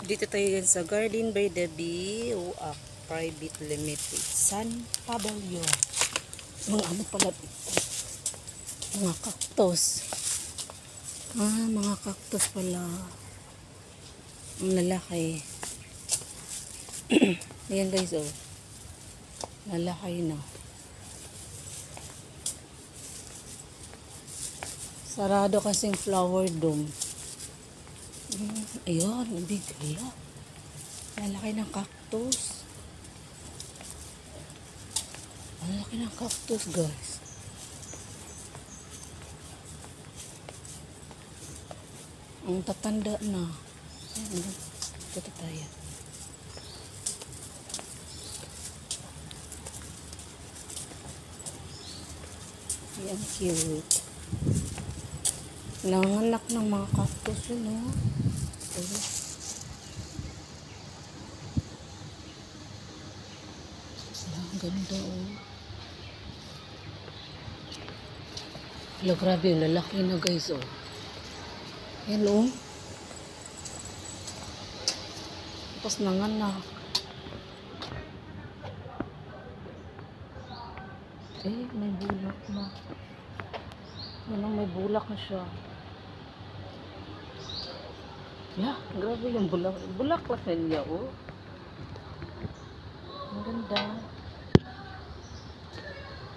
Dito tayo sa Garden by the Bee, UAC Private Limited, San Pablo. Mga ano pala ito? Mga cactus. Mga cactus pala. Ang lalaki. Ayan guys, oh. Lalaki na. Sarado kasing flower dome. Ayun, ang bigla. Lalaki ng cactus. Ang laki ng cactus, guys. Ang tatanda na. Ayan, dito tayo. Ayan, cute. Nanganak ng mga cactus yun, oh. Ang ganda, oh. Hello, grabe, lalaki na guys, oh. Hello. Tapos nanganak. May bulak na. May bulak na siya. Grabe yung bulak. Bulak lang niya, oh. Ang ganda.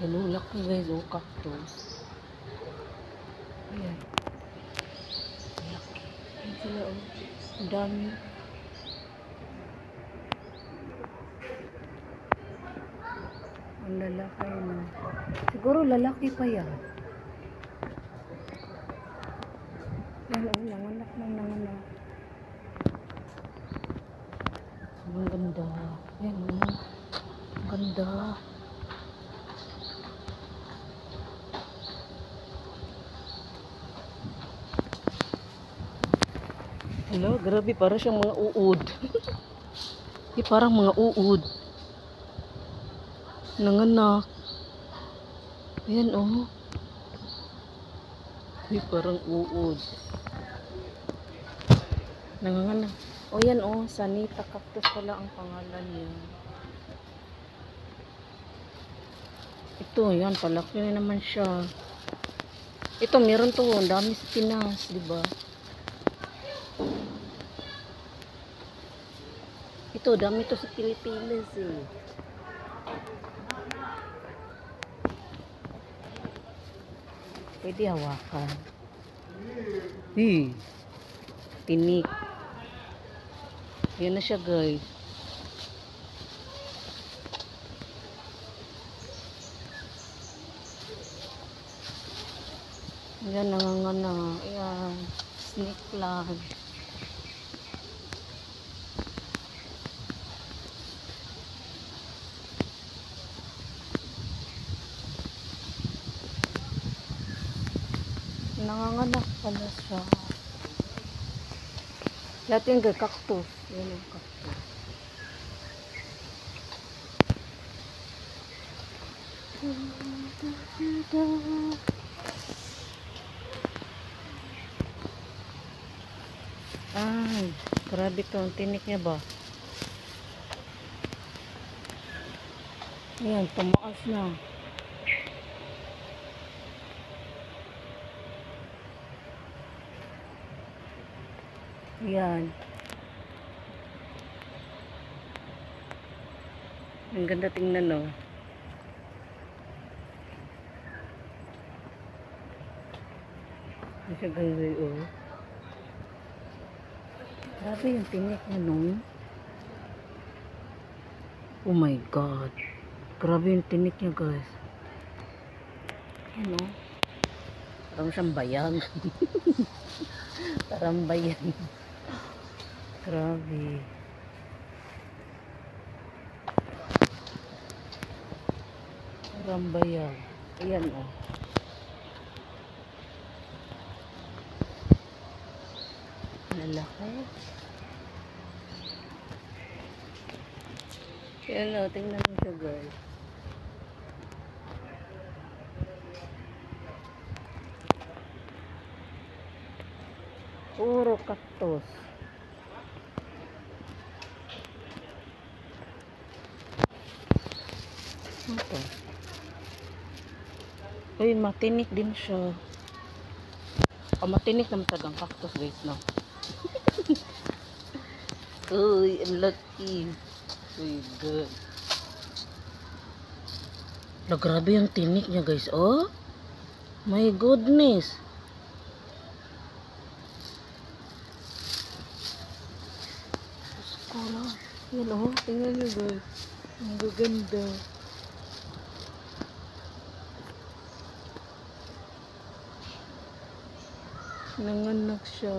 Bulak na guys, oh, cactus. Ayan. Ayan sila, oh. Ang dami. Ang lalaki na. Siguro lalaki pa yan. Ayan, oh, nanganak. Ang ganda. Ayan, oh. Ang ganda. Hello, grabe, parang siyang mga uod. Parang mga uod. Nanganak. Ayan, oh. Parang uod. Nanganak. O yan, oh. Sanita cactus pala ang pangalan niya. Ito, yan. Palaki na naman siya. Ito, meron to. Ang dami sa Pinas, diba? Ito, dami to sa Pilipinas, eh. Pwede hawakan. Tinik. Yan na siya, guys. Yan, nangangana. Ayan. Snake plant. Nanganganak pala siya. Lahat yung cactus. Yan yung cactus. Grabe to. Ang tinik niya ba? Ayan, tumaas na. Ayan. Ang ganda tingnan, no? Ano siya gawin, oh. Grabe yung tinik niya, no? Oh my God. Grabe yung tinik niya, guys. Ayan, no? Parang siyang bayag. Parang bayag. Grabe. Parang bayag. Ayan, oh. Lalaki. Ayan, oh. Tingnan mo siya, guys. Puro cactus. Ano to? Uy, matinik din siya. Oh, matinik naman talagang cactus guys, no? Uy, ang laki. Uy, good. La, grabe yung tinik niya guys, oh. My goodness. Wala. Yan, oh. Tingnan nyo guys. Ang gaganda. Nanganak siya.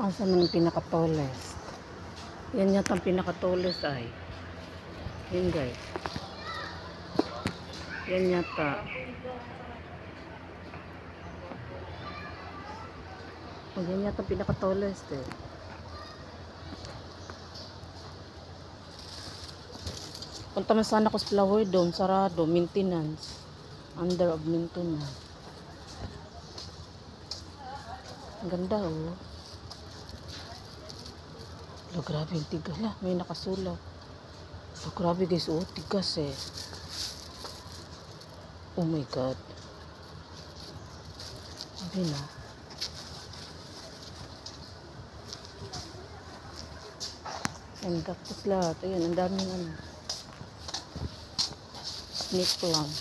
Asa man yung pinaka-tallest? Yan yata ang pinaka-tallest ay. Yan guys. Yan yata. O, yan yata ang pinaka-tallest eh. Punta man sana ko sa flower dome. Sarado. Maintenance. Under of maintenance. Ang ganda oh. Oh, grabe yung tigas na. May nakasulat. Oh, grabe guys. Oh, tigas eh. Oh my God. Sabi na. Ang cactus lahat. Ayun, ang daming ano. Snake plant.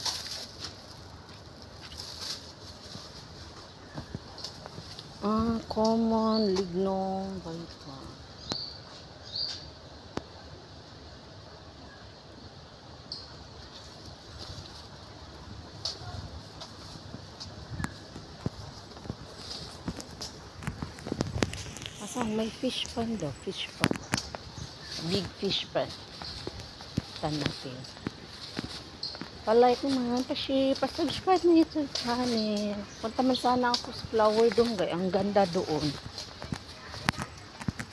Common lignum viper. Asan may fish pan daw? Fish pan. Big fish pan. Tan natin. Palike naman kasi pa-subscribe na YouTube channel. Punta man sana ako sa flower dome guys. Ang ganda doon.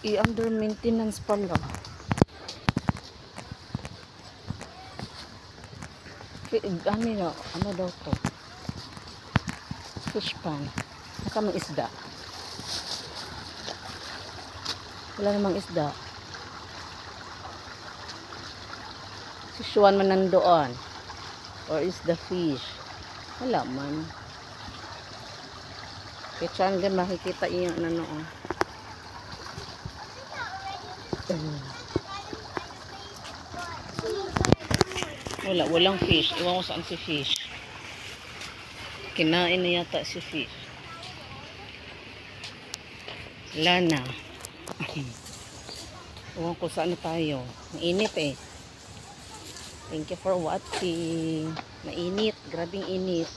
I-under maintenance pala. Ano daw to? Fish pan. Naka may isda. Wala namang isda. Sisuan man nandoon. Or is the fish? Wala man. Kaya saan gan makikita yung ano oh. Walang fish. Iwan ko saan si fish. Kinain na yata si fish. Wala na. Iwan ko saan na tayo. Mainit eh. Thank you for watching. Mainit. Grabing init.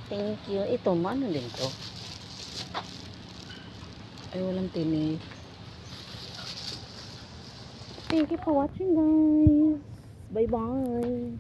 Thank you. Ito, maano din to? Ay, walang tinig. Thank you for watching guys. Bye-bye.